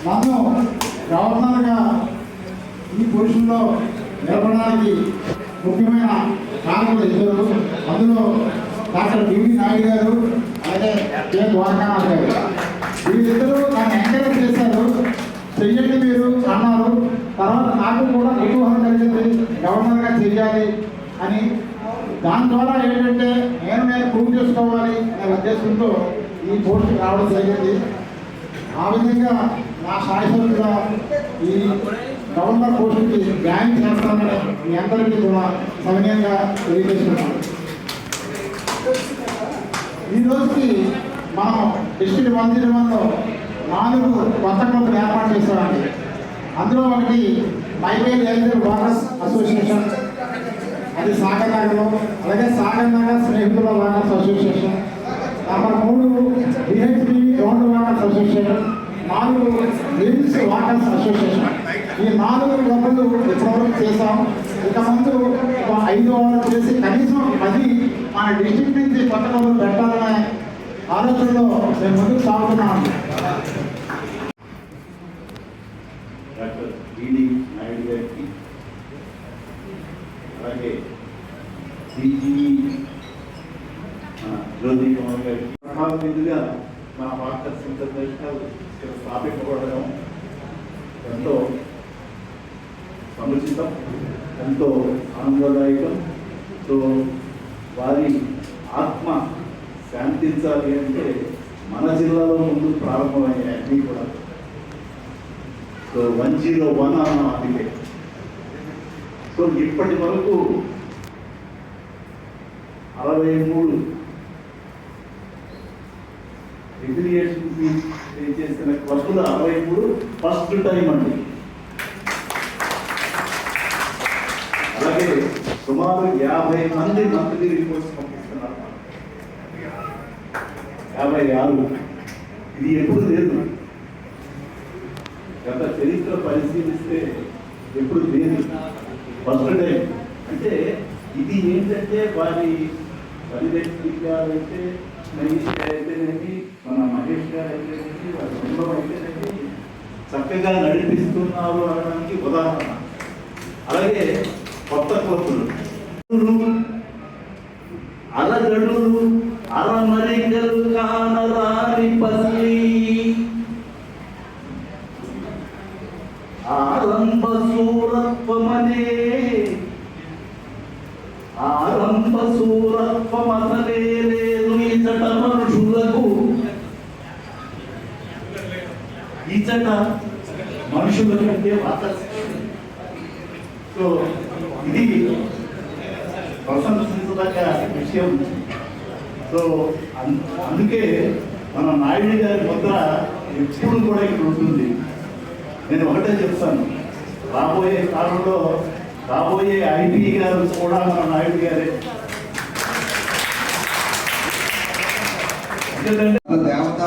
నన్ను గవర్నర్గా ఈ పొజిషన్లో నిలబడడానికి ముఖ్యమైన కారణాలు ఇద్దరు. అందులో డాక్టర్ బివి నాయుడు గారు, అలాగే కె ద్వారకానాథ్ గారు. వీళ్ళిద్దరూ నన్ను ఎంకరేజ్ చేశారు, చెయ్యండి మీరు అన్నారు. తర్వాత నాకు కూడా కుతూహలం కలిగింది గవర్నర్గా చెయ్యాలి అని. దాని ద్వారా ఏంటంటే నేను ప్రూవ్ చేసుకోవాలి అనే ఉద్దేశంతో ఈ పోస్టుకి రావడం జరిగింది. ఆ విధంగా నా శాశ్వతంగా ఈ గవర్నర్ పోస్టుకి బ్యాంక్ చేస్తానని మీ అందరికీ కూడా సవినయంగా తెలియజేస్తున్నాను. ఈ రోజుకి మనం డిస్ట్రిక్ట్ 101లో 4 కొత్త క్లబ్లు ఏర్పాటు చేస్తామండి. అందులో ఒకటి మైవేల్ ఎలిజిబుల్ వాటర్స్ అసోసియేషన్, అది సాగర్ నగర్లో. అలాగే సాగర్ నగర్ స్నేహితుల waters association. Number 3 BHP round waters association. 4 లిమ్స్ వాటర్స్ అసోసియేషన్. ఈ 4 క్లబ్లు ఇప్పటివరకు చేసాం. ఇక ముందు 5 చేసి కనీసం 10 మన డిస్ట్రిక్ట్ నుంచి కొత్త క్లబ్లు పెట్టాలనే ఆలోచనలో మేము ముందుకు సాగుతున్నాము. డాక్టర్ బివి నాయుడు గారికి, అలాగే సిజి జ్యోతి కుమార్ గారికి ప్రభావితులుగా మా వాటర్స్ ఇంటర్నేషనల్ స్థాపించబడడం ఎంతో సముచితం, ఎంతో ఆనందదాయకం. సో వారి ఆత్మ శాంతించాలి అంటే మన జిల్లాలో ముందు ప్రారంభమయ్యాయి అన్నీ కూడా. సో 101 అన్న అందుకే. సో ఇప్పటి వరకు 63 రిఫిలియేషన్ ఫీజ్ పే చేసిన క్లబ్లు 63 ఫస్ట్ టైం అండి. అలాగే సుమారు 50 మంది మంత్లీ రిపోర్ట్స్ పంపిస్తున్నారు. 56 ఇది ఎప్పుడు లేదు. గత చరిత్ర పరిశీలిస్తే ఎప్పుడు లేదు, ఫస్ట్ టైం. అంటే ఇది ఏంటంటే వారి పరిరక్షణ గారు అయితే, మహేష్ గారు అయితేనేమి, మన మహేష్ గారు అయితేనేమి, వారి కుటుంబం అయితేనేమి చక్కగా నడిపిస్తున్నారు అనడానికి ఉదాహరణ. అలాగే కొత్త క్లబ్లు అలగడులు అరమరికలు కానరాని పల్లి ఆరంభ సూరత్వమనే ఆరంభ సూరత్వమసలే లేదు ఇచట మనుషులకు, ఇచట మనుషుల కంటే సో ఇది ప్రశంసించదగ్గ విషయం. సో అందుకే మన నాయుడు గారి ముద్ర ఎప్పుడు కూడా ఇక్కడ ఉంటుంది. నేను ఒకటే చెప్తాను, రాబోయే కాలంలో రాబోయే ఐటీ గారు కూడా మన నాయుడు గారే. దేవత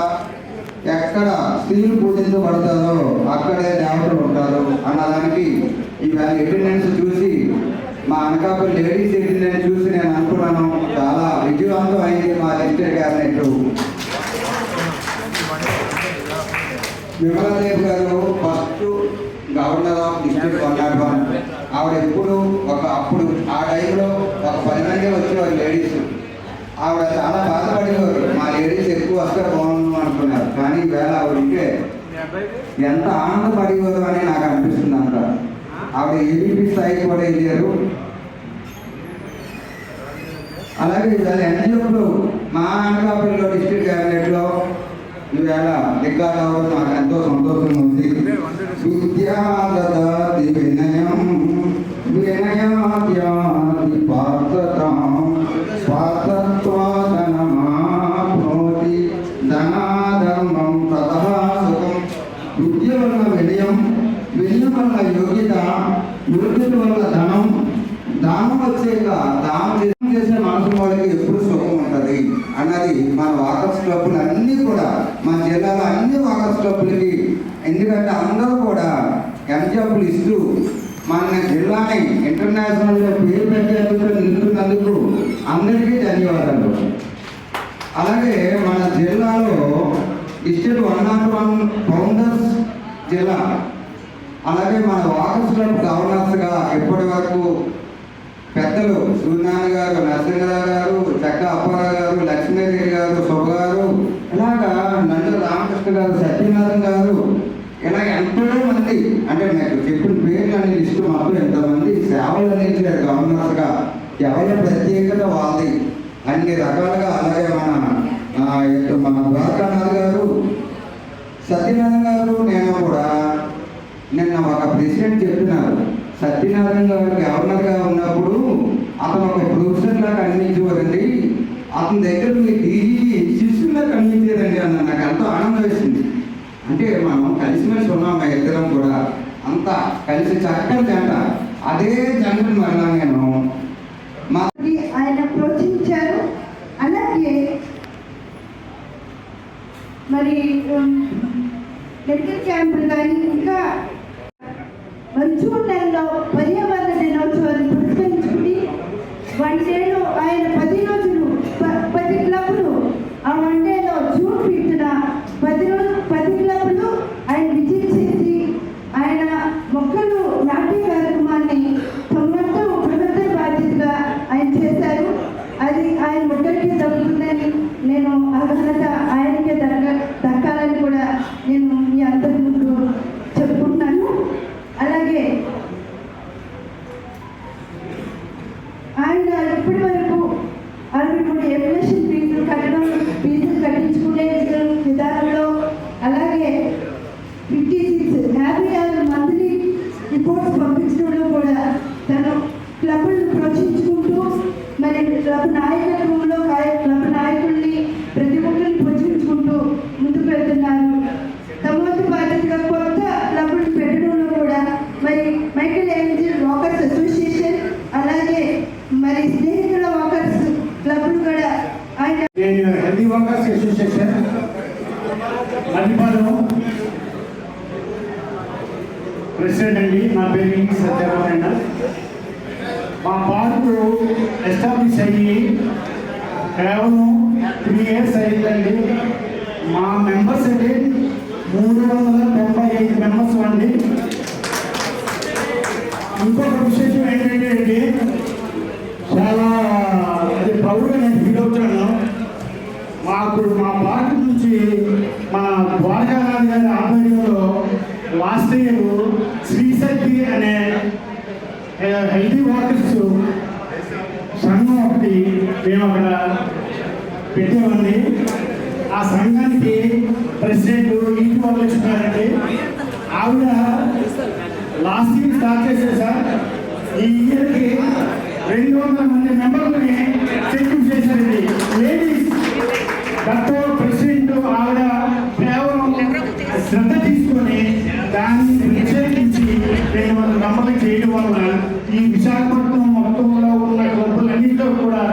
ఎక్కడ స్త్రీలు పూజించబడతారో అక్కడే దేవతలు ఉంటారు అన్నదానికి ఈవేళ అటెండెన్స్ చూసి, మా అనకాపల్లి లేడీస్ అటెండెన్స్ చూసి నేను అనుకున్నాను చాలా విజయవంతం అయింది మా డిస్ట్రిక్ట్ క్యాబినెట్. విమలాదేవి గారు ఫస్ట్ గవర్నర్ ఆఫ్ డిస్ట్రిక్ట్ 101. ఆవిడ ఎప్పుడు అప్పుడు ఆ టైంలో 10 మంది వచ్చేవారు లేడీస్. ఆవిడ చాలా బాధపడేవారు, మా లేడీస్ ఎక్కువ వస్తే బాగుండు అనుకున్నారు. కానీ ఈవేళ ఆవిడ ఉంటే ఎంత ఆనందపడేవారు అని నాకు అనిపిస్తుంది. అంట ఆవిడ ఏబీపీ స్థాయికి కూడా వెళ్ళారు. అలాగే ఈవేళ ఎన్జిఓలు మా అనకాపల్లిలో డిస్ట్రిక్ట్ క్యాబినెట్లో ఈవేళ రికార్డ్ అవ్వడం నాకు ఎంతో సంతోషంగా ఉంది. విద్యాలయం వినయం విద్య వల్ల వినయం, వినయం వల్ల యోగ్యత, యోగ్యత వల్ల ధనం, దానం వచ్చాక దానం చేసే మనసు వాళ్ళకి ఎప్పుడు సుఖం ఉంటుంది అన్నది మన వాకర్స్ క్లబ్లు అన్నీ కూడా మన జిల్లాలో అన్ని వాకర్స్ క్లబ్లకి, ఎందుకంటే అందరూ కూడా ఎంజాబ్లు ఇస్తూ మన జిల్లాని ఇంటర్నేషనల్గా పేరు ప్రఖ్యాతులతో నిలుపుతున్నందుకు అందరికీ ధన్యవాదాలు. అలాగే మన జిల్లాలో డిస్ట్రిక్ట్ 101 ఫౌండర్స్ జిల్లా, అలాగే మన వాకర్స్ క్లబ్ గవర్నర్స్గా ఇప్పటి వరకు పెద్దలు సూర్యనారాయణ గారు, నరసింహరావు గారు, చక్క అప్పారావు గారు, లక్ష్మీదేవి గారు, శుభ గారు, ఇలాగా నందు రామకృష్ణ గారు, సత్యనారాయణ గారు, ఇలా ఎంతో మంది, అంటే నాకు చెప్పిన పేర్లు అనే లిస్టు మాత్రం ఎంతోమంది సేవలు అందించారు గవర్నర్స్గా. ఎవరి ప్రత్యేకత వాళ్ళది అన్ని రకాలుగా. అలాగే మన ద్వారకానాథ్ గారు, సత్యనారాయణ గారు, నేను కూడా నిన్న ఒక ప్రెసిడెంట్ చెప్పినారు, సత్యనారాయణ గారు గవర్నర్గా ఉన్నప్పుడు అతను ఒక ప్రొఫెసర్లా కనిపించేవారండి, అతని దగ్గర మీరు డీజీ శిష్యులా కనిపించేదండి అన్న. నాకు ఎంతో ఆనందం వేసింది. అంటే మనం కలిసిమెలిసి ఉన్నాం, మా ఇద్దరం కూడా అంతా కలిసి చక్కని జంట. అదే జంటను మరలా నేను ఆయన ప్రోత్సహించారు. అలాగే మరి మెడికల్ క్యాంపులు కానీ ఇంకా జూన్ నెలలో పర్యావరణ దినోత్సవాన్ని పురస్కరించుకుని 1 డేలో ఆయన 10 రోజులు 10 క్లబ్లు, ఆ 1 డేలో జూన్ 5న 10 క్లబ్లు ఆయన విజిట్ చేసి ఆయన మొక్కలు నాటే కార్యక్రమాన్ని తమతో బృహత్తర బాధ్యతగా ఆయన చేశారు. అది ఆయన మొక్కలకే దక్కుతుందని నేను అర్హత ఆయనకే దక్కాలని కూడా నేను మీ అందరి ముందు చెప్పుకుంటున్నాను. అలాగే ఆయన ఇప్పటి వరకు 63 ఎమ్యులేషన్ ఫీజులు కట్టించుకునే విధానంలో, అలాగే 56 మంత్లీ రిపోర్ట్స్ పంపించడంలో కూడా తను క్లబ్లను ప్రోత్సహించుకుంటూ మరి క్లబ్ నాయకత్వంలో క్లబ్ నాయకుల్ని ప్రతి ఒక్కరిని ప్రోత్సహించుకుంటూ ముందుకు వెళ్తున్నారు. తమ వంతు బాధ్యతగా కొత్త క్లబ్లు పెట్టడంలో కూడా మరి మైకేల్ ఏంజల్ వాకర్స్ అసోసియేషన్, అలాగే మరి స్నేహితుల వాకర్స్ క్లబ్లు కూడా ఆయన హెల్దీ వాకర్స్ అసోసియేషన్ మధ్యపాలెం ప్రెసిడెంట్ అండి. నా పేరు సత్యనారాయణ. మా పార్కు ఎస్టాబ్లిష్ అయ్యి కేవలం 3 years అయిందండి. మా మెంబర్స్ అండి 395 మెంబర్స్ అండి. ఇంకొక విశేషం ఏంటంటే అండి, చాలా అది ప్రౌడ్గా నేను ఫీల్ అవుతున్నాను. మా పార్టీ నుంచి మా ద్వారకానాథ్ గారి ఆధ్వర్యంలో లాస్ట్ ఇయర్ శ్రీశక్తి అనే హెల్దీ వాకర్స్ సంఘం ఒకటి మేము అక్కడ పెట్టామండి. ఆ సంఘానికి ప్రెసిడెంట్ ఇంటి వాళ్ళు వచ్చినారండి. ఆవిడ లాస్ట్ ఇయర్ స్టార్ట్ చేశారు సార్. ఈ ఇయర్కి 200 మంది మెంబర్లని సెక్యూర్ చేశారండి. లేడీస్ దాంతో ప్రెసిడెంట్ ఆవిడ కేవలం శ్రద్ధ తీసుకొని దాన్ని ప్రత్యేకించి 200 మెంబర్లు చేయడం వల్ల ఈ విశాఖపట్నం మొత్తంలో ఉన్న క్లబ్బులన్నింటిలో కూడా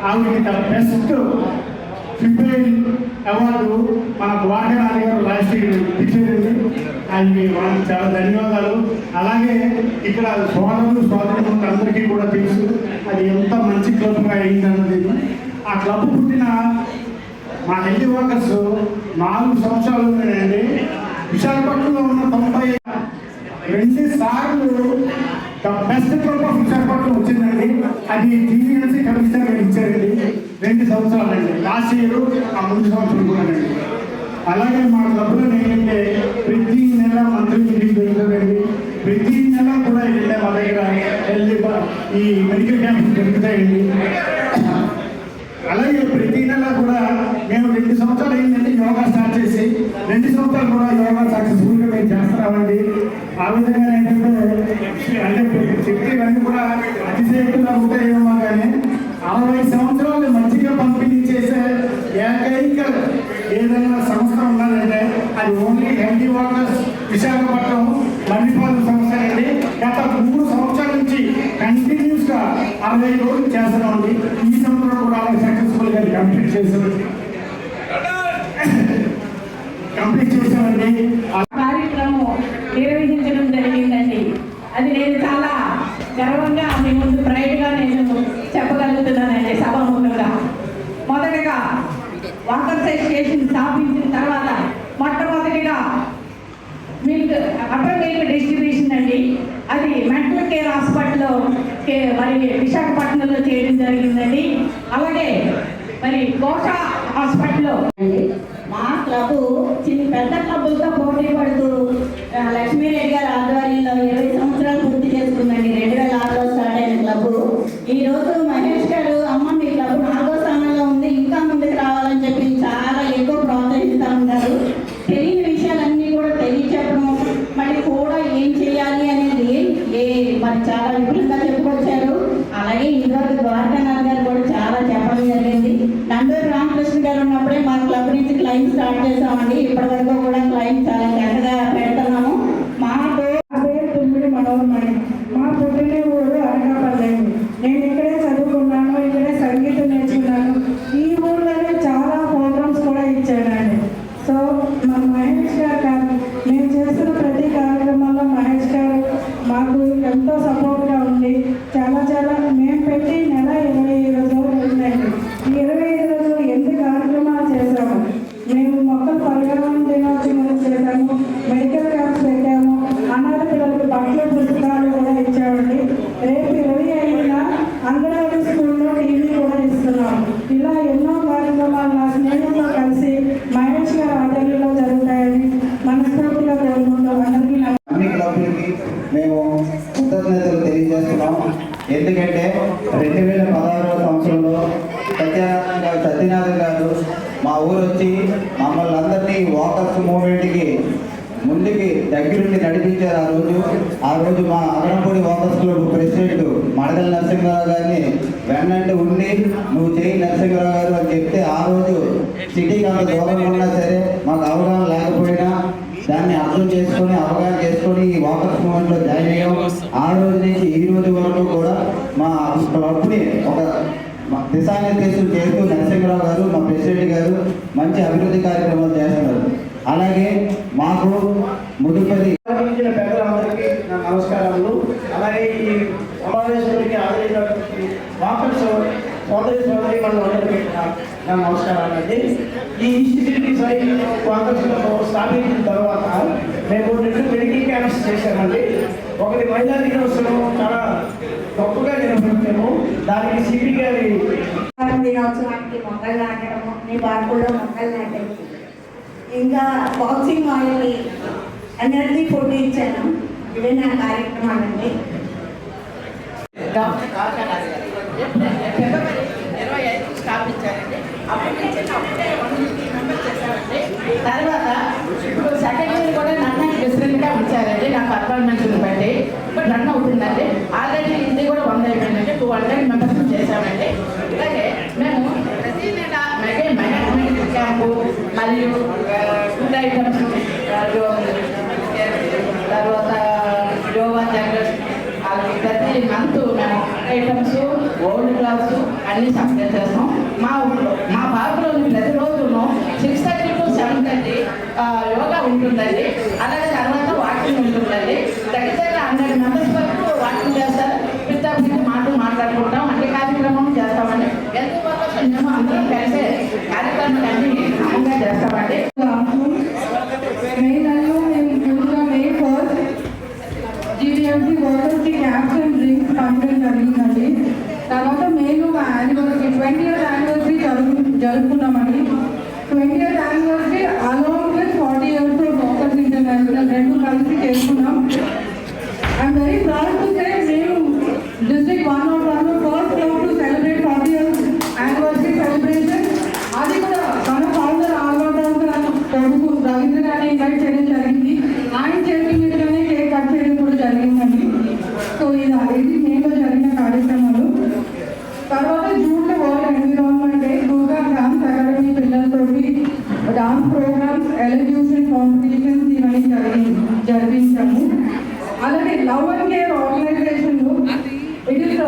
ఆవిడకి ద బెస్ట్ ఫిమేల్ అవార్డు మన ద్వారకానాథ్ గారు లాస్ట్ ఇయర్ ఇచ్చారండి. ఆయనకి వాళ్ళకి చాలా ధన్యవాదాలు. అలాగే ఇక్కడ సోదరులు అందరికీ కూడా తెలుసు అది ఎంత మంచి క్లబ్గా అయిందన్నది. ఆ క్లబ్ పుట్టిన మా హెల్తీ వాకర్స్ 4 సంవత్సరాలుందండి. విశాఖపట్నంలో ఉన్న 92 సార్లు the best club of Visakhapatnam వచ్చిందండి. అది టీవీఎల్సీ కమిషనర్ ఇచ్చారండి. 2 సంవత్సరాలండి. లాస్ట్ ఇయర్ ఆ 3 సంవత్సరాలు కూడా అండి. అలాగే మా క్లబ్లో ఏంటంటే ప్రతి నెల మంత్లీ మీటింగ్ జరుగుతుందండి. ప్రతి నెల కూడా ఏంటంటే మా దగ్గర ఈ మెడికల్ క్యాంప్స్ జరుగుతాయండి. అలాగే ప్రతి నెల కూడా మేము 2 సంవత్సరాలు అయిందంటే యోగా స్టార్ట్ చేసి 2 సంవత్సరాలు కూడా యోగా సక్సెస్ఫుల్గా మేము చేస్తున్నామండి. ఆ విధంగా ఏంటంటే అంటే చెప్పేవన్నీ కూడా అతిశయక్తులు అవుతాయేమో కానీ 60 సంవత్సరాలు మంచిగా పంపిణీ చేసే ఏకైక ఏదైనా సంస్థ ఉన్నదంటే అది ఓన్లీ హెల్దీ వాకర్స్ విశాఖపట్నం మల్లిపాలెం సంస్థ అండి. గత 3 సంవత్సరాల నుంచి కంటిన్యూస్గా 60 రోజులు చేస్తున్నామండి. ఈ సంవత్సరం కూడా అలా సక్సెస్ఫుల్గా కంప్లీట్ చేసామండి. కార్యక్రమం నిర్వహించడం జరిగిందండి. అది నేను చాలా గర్వంగా మీ ముందు ప్రైడ్గా నేను చెప్పగలుగుతున్నానండి సభాముఖంగా. మొదటగా వాకర్స్ అసోసియేషన్ స్థాపించిన తర్వాత మొట్టమొదటిగా మిల్క్ అప్పర్ మిల్క్ డిస్ట్రిబ్యూషన్ అండి. అది మెంటల్ కేర్ హాస్పిటల్లో మరి విశాఖపట్నంలో చేయడం జరిగిందండి. అలాగే మరి కోట హాస్పిటల్లో మా క్లబ్ పెద్ద క్లబ్బులతో పోటీ పడుతూ లక్ష్మీరెడ్డి గారి ఆధ్వర్యంలో 20 సంవత్సరాలు పూర్తి చేసుకుందండి. 2006లో స్టార్ట్ అయిన క్లబ్. ఈరోజు మహేష్ గారు అమ్మ మీ క్లబ్ 4వ స్థానంలో ఉంది, ఇంకా ముందుకు రావాలని చెప్పి చాలా ఎక్కువ ప్రోత్సహిస్తూ ఉంటారు. తెలియని విషయాలన్నీ కూడా తెలియచెప్పడం, మళ్ళీ కూడా ఏం చేయాలి అనేది మరి చాలా విపులంగా చెప్పుకొచ్చారు. అలాగే ఇందువరకు ద్వారకానాథ్ గారు కూడా చాలా చెప్పడం జరిగింది. నందూరు రామకృష్ణ గారు ఉన్నప్పుడే మా క్లబ్ నుంచి క్లైమ్ స్టార్ట్ చేసామండి. ఇప్పటి వరకు కూడా క్లైమ్ చాలా చక్కగా పెడుతున్నాము. మా పేరు తుమ్మిడి మనోహరమణి. మా పుట్టిన ఊరు అనకాపల్లి. నేను ఇక్కడే చదువుకున్నాను, ఇక్కడే సంగీతం నేర్చుకున్నాను. ఈ ఊళ్ళోనే చాలా ప్రోగ్రామ్స్ కూడా ఇచ్చానండి. సో మన మహేష్ గారు మేము చేస్తున్న ప్రతి కార్యక్రమంలో మహేష్ గారు మాకు ఎంతో సపోర్ట్గా ఉండి చాలా మేము పెట్టి నెల 25 రోజులు ఉందండి. ఈ 25 రోజులు ఎన్ని కార్యక్రమాలు చేశాము. మేము మొక్కలు పరిగణన దినోత్సవం చేశాము, మెడికల్ క్యాంప్స్ పెట్టాము, అనాథ పిల్లలకు బట్టలు పుస్తకాలు కూడా ఇచ్చామండి. రేపు 25న అంగన్వాడీ స్కూల్లో టీవీ కూడా ఇస్తున్నాము. ఇలా ఎన్నో కార్యక్రమాలు నా స్నేహితులతో కలిసి మహేష్ గారి ఆధ్వర్యంలో జరుగుతాయని మనస్ఫూర్తిగా కోరుకుంటూ అందరికీ అన్ని క్లబ్లకి మేము కృతజ్ఞతలు తెలియజేస్తున్నాం. ఎందుకంటే 2016వ సంవత్సరంలో సత్యనారాయణ గారు మా ఊరు వచ్చి మమ్మల్ని అందరినీ వాకర్స్ మూవ్మెంట్కి ముందుకి దగ్గరుండి నడిపించారు. ఆ రోజు మా Agarampudi walkers club president Madagala Narasimharao గారిని వెన్నంటి ఉండి నువ్వు చేయి నరసింహరావు గారు అని చెప్తే ఆ రోజు సిటీకి అంత దూరంలో ఉన్నా సరే మాకు అవగాహన లేకపోయినా దాన్ని అర్థం చేసుకొని అవగాహన చేసుకొని ఈ వాకర్స్ మూవ్మెంట్లో జాయిన్ అయ్యాం. ఆ రోజు నుంచి ఈ రోజు వరకు కూడా మా క్లబ్ని ఒక దిశానిర్దేశం చేస్తూ నరసింహరావు గారు మా ప్రెసిడెంట్ గారు మంచి అభివృద్ధి కార్యక్రమాలు చేస్తున్నారు. అలాగే మాకు ముదుపది పెద్దలందరికీ నా నమస్కారాలు. అలాగే ఈ సమావేశానికి హాజరైనటువంటి వాకర్స్ సోదరి మనందరికీ నా నమస్కారాలండి. ఈ ఇన్స్టిట్యూట్ సైడ్ వాకర్స్ స్థాపించిన తర్వాత మేము 2 మెడికల్ క్యాంప్స్ చేశామండి. ఒకటి మహిళా దినోత్సవం చాలా గొప్పగా నిర్వహించాము. దానికి సిపి గారి దినోత్సవానికి మొక్కలు నాటడము, నీ పార్కుల్లో మొక్కలు నాటడం, ఇంకా బాక్సింగ్ ఆయిల్ ఎనర్జీ ఫుడ్ ఇచ్చాను. ఇవే నా కార్యక్రమాలండి. డాక్టర్ ద్వారకానాథ్ గారు ఫిబ్రవరి 25 స్థాపించారండి. అప్పటి నుంచి అప్పుడే 150 మెంబర్స్ చేశారండి. తర్వాత ఇప్పుడు సెకండ్ ఇయర్ కూడా నన్ను ప్రెసిడెంట్గా ఉంచారండి. నాకు అపాయింట్మెంట్స్ బట్టి ఇప్పుడు రన్ అవుతుందండి. ఆల్రెడీ ఇది కూడా 100 అయిపోయిందండి. 200 మెంబర్స్ చేశామండి. అలాగే మేము ప్రతి నెల మేనేజ్మెంట్ క్యాంపు మరియు ఫుడ్ ఐటమ్స్, తర్వాత యోగా జనరల్ ప్రతి మంత్ మేము ఐటమ్స్, ఓల్డ్ క్లాస్ అన్నీ సప్లై చేస్తాం. మా పార్కులో ప్రతిరోజు 6:30 to 7:30 యోగా ఉంటుందండి. అలాగే తర్వాత వాకింగ్ ఉంటుందండి. దగ్గర 100 మెంబర్స్ వరకు వాకింగ్ చేస్తారు. పిల్లలకి మాట్లాడుకుంటాం, అన్ని కార్యక్రమం చేస్తామండి. ఎందువల్ల మేము అందరం కలిసే కార్యక్రమాలన్నీ క్రమంగా చేస్తామండి. May 1st GDMC వాకర్స్కి క్యాప్స్ అండ్ డ్రింక్స్ పంపడం జరిగిందండి. తర్వాత మేము యానివర్సరీ 20th యానివర్సరీ జరుపుకున్నామండి. 20th anniversary along with 40 years of walkers international 2 కలిసి చేసుకున్నాం. I'm very proud to say మేము district 101 first club to celebrate 40 years anniversary celebration. అది కూడా మన ఫౌండర్ కొడుకు రవీంద్ర గారిని ఇన్వైట్ చేయడం జరిగింది. ఆయన చేతుల మీదనే కేక్ కట్ చేయడం కూడా జరిగిందండి. సో ఇది మేలో జరిగిన కార్యక్రమాలు. తర్వాత జూన్లో world environment day, Durga dance academy పిల్లలతోటి డాన్స్ ప్రోగ్రామ్స్, ఎలక్యూషన్ కాంపిటీషన్స్ ఇవన్నీ జరిగింది. జరిపించాము. అలాగే love and care organisation it is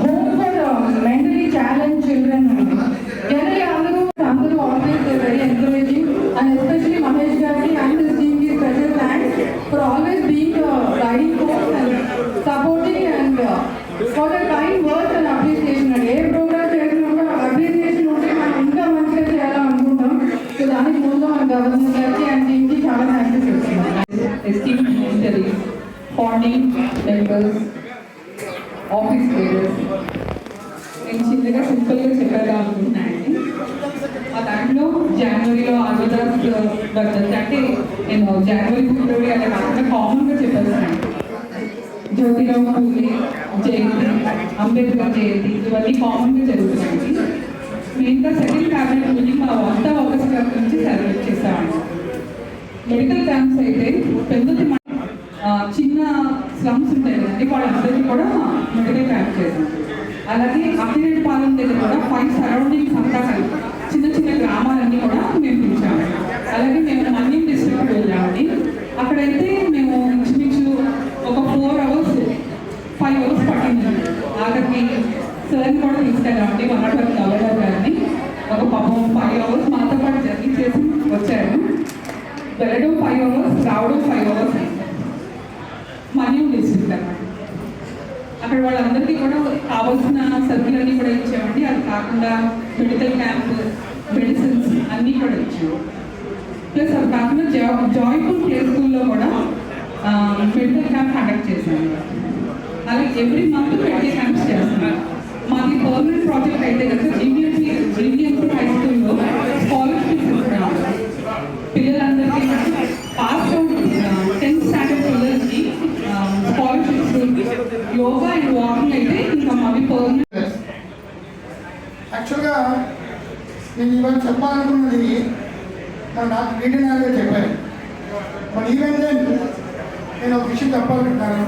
home for mentally challenge children. Generally అందరూ always very encouraging and especially Mahesh గారికి అండ్ హిస్ టీమ్ కి special thanks for always being guiding force and supporting and for the kind words and appreciation. ఏ program చేసినా appreciation ఉంటే మనం ఇంకా మంచిగా చేయాలనుకుంటాం. So దానికి ముందు మన గవర్నమెంట్ గారికి అండ్ టీమ్కి చాలా థ్యాంక్స్ చెప్తున్నాం. Esteem military funding members office leaders నేను చిన్నగా సింపుల్గా చెప్పేదా అనుకుంటున్నానండి. ఆ దాంట్లో జనవరిలో ఆంధ్రప్రదేశ్ వర్ధంతి అంటే నేను జనవరి ఫిబ్రవరి అలా కాకుండా కామన్గా చెప్పేస్తాను. జ్యోతిరావు పూలే జయంతి, అంబేద్కర్ జయంతి ఇవన్నీ కామన్గా జరుగుతున్నాయి. మెయిన్గా సెకండ్ క్యాబినెట్ మీటింగ్ అంతా ఆగస్ట్ నుంచి సెలబ్రేట్ చేస్తామండి. మెడికల్ క్యాంప్స్ అయితే పెద్దది చిన్న స్లమ్స్ ఉంటాయి కదండి, వాళ్ళందరికీ కూడా మెడికల్ క్యాంప్ చేస్తాం. అలాగే అక్కిరెడ్డిపాలెం దగ్గర కూడా 5 సరౌండింగ్స్ అంతా కలిపి చిన్న చిన్న గ్రామాలన్నీ కూడా మేము పిలిచాము. అలాగే మేము మన్యం డిస్ట్రిక్ట్ వెళ్ళామండి. అక్కడైతే మేము ఇంచుమించు ఒక 4 అవర్స్ 5 అవర్స్ పట్టిందండి. ఆఖరికి సార్ని కూడా తీసుకెళ్ళామండి, వనపర్తి గవర్నర్ గారిని. ఒక పాపం 5 అవర్స్ మాతో పాటు జర్నీ చేసి వచ్చారు. వెళ్ళడం 5 అవర్స్, రావడం 5 అవర్స్ మన్యం డిస్ట్రిక్ట్ అన్నమాట. అక్కడ వాళ్ళందరికీ కూడా కావాల్సిన సరుకులన్నీ కూడా ఇచ్చామండి. అది కాకుండా మెడికల్ క్యాంప్, మెడిసిన్స్ అన్నీ కూడా ఇచ్చాము. ప్లస్ అది కాకుండా జాయ్ఫుల్ ప్లే స్కూల్లో కూడా మెడికల్ క్యాంప్ కండక్ట్ చేశాము. అలాగే ఎవ్రీ మంత్ మెడికల్ క్యాంప్స్ చేస్తున్నాం. మాది పర్మనెంట్ ప్రాజెక్ట్ అయితే కనుక జీవీఎంసీ హై స్కూల్లో స్కాలర్షిప్స్ ఇస్తున్నాము. పిల్లలందరికీ పాస్ అవుట్ 10th స్టాండర్డ్ పిల్లలకి స్కాలర్షిప్స్, యోగా అండ్ వాకింగ్ అయితే ఇంకా మాది పర్మనెంట్. యాక్చువల్గా నేను ఇవాళ చెప్పాలనుకున్నది మన డాక్టర్ రీడీ నాయుడు గారు చెప్పారు. మన ఈవెన్ నేను ఒక విషయం చెప్పాలనుకుంటున్నాను.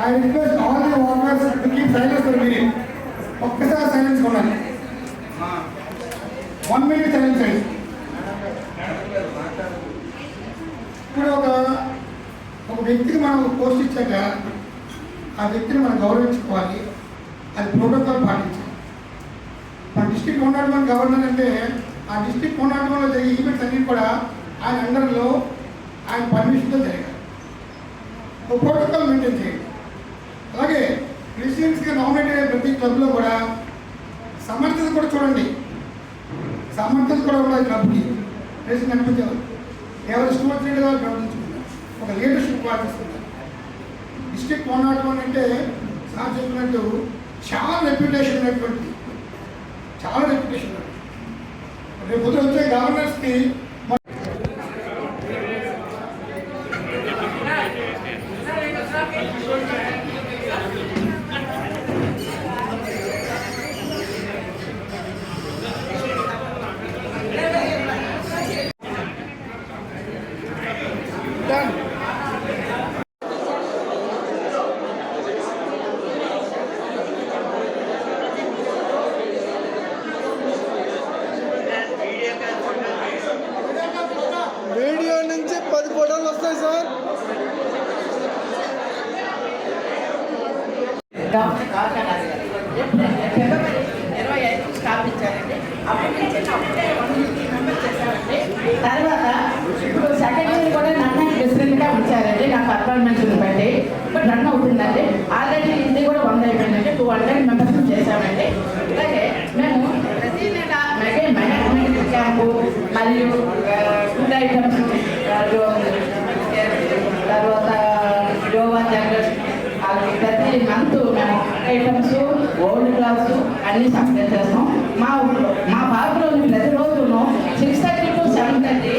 I request all the walkers to keep silence for meaning. ఒక్కసారి సైలెన్స్ ఉండాలి. 1 minute సైలెన్స్ అయ్యి. ఇప్పుడు ఒక వ్యక్తికి మనం పోస్ట్ ఇచ్చాక ఆ వ్యక్తిని మనం గౌరవించుకోవాలి. అది ప్రోటోకాల్ పాటించాలి. మన డిస్ట్రిక్ట్ ఉన్నటువంటి గవర్నర్ అంటే ఆ డిస్ట్రిక్ట్ ఉన్నటువంటి జరిగే ఈవెంట్స్ అన్నీ కూడా ఆయన అండర్లో ఆయన పర్మిషన్తో జరగాలి. ఒక ప్రోటోకాల్ మెయింటైన్ చేయండి. అలాగే ప్రెసిడెంట్స్గా నామినేట్ అయ్యే ప్రతి క్లబ్లో కూడా సమర్థత కూడా చూడండి. సమర్థత కూడా ఉండాలి. క్లబ్కి ప్రెసిడెంట్ అనిపించాలి. ఎవరు స్టూడెంట్ లీడర్గా ప్రవర్తించుకుంటారు, ఒక లీడర్షిప్ పాటిస్తున్నారు. డిస్ట్రిక్ట్ 101 అంటే సార్ చెప్పినట్టు చాలా రెప్యుటేషన్ ఉన్నటువంటి, చాలా రెప్యుటేషన్. రేపు పొద్దున వచ్చే గవర్నర్స్కి వీడియో నుంచి 10 ఫోటోలు వస్తాయి సార్. ఫిబ్రవరి 25 స్థాపించారండి. అప్పటి నుంచి అప్పుడే 150 మెంబర్స్ చేశారండి. తర్వాత ఇప్పుడు సెకండ్ ఇయర్ కూడా నన్ను ప్రెసిడెంట్గా ఉంచారండి. నాకు అపాయింట్మెంట్స్ బట్టి ఇప్పుడు రన్ అవుతుందండి. ఆల్రెడీ ఇది కూడా 100 అయిపోయిందండి. 200 మెంబర్స్ చేశామండి. అలాగే మేము ప్రతి నెల మేనేజ్మెంట్ క్యాంపు మరియు ఫుడ్ ఐటమ్స్, తర్వాత యోగా జనరల్ ప్రతి మంత్ మేము ఐటమ్స్, ఓల్డ్ క్లాస్ అన్నీ సప్లై చేస్తాం. మా పార్కులోని ప్రతిరోజును 6:30 to 7:30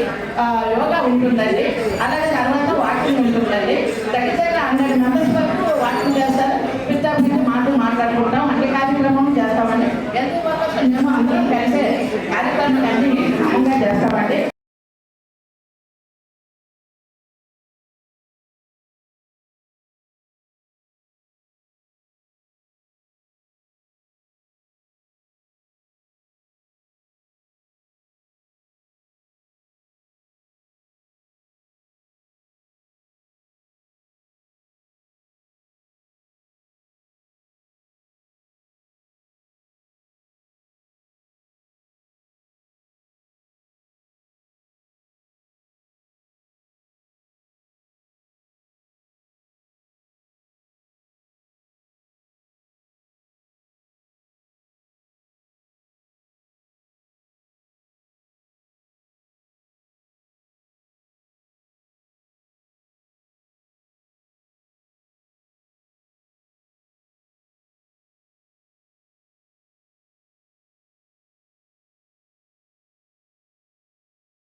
యోగా ఉంటుందండి. అలాగే తర్వాత వాకింగ్ ఉంటుందండి. దగ్గర 100 మెంబర్స్ వరకు వాకింగ్ చేస్తారు. పిల్లలు మాట్లాడుకుంటాం. అన్ని కార్యక్రమం చేస్తామండి. ఎందువల్ల మేము అందరం కలిసే కార్యక్రమాలు అన్నీ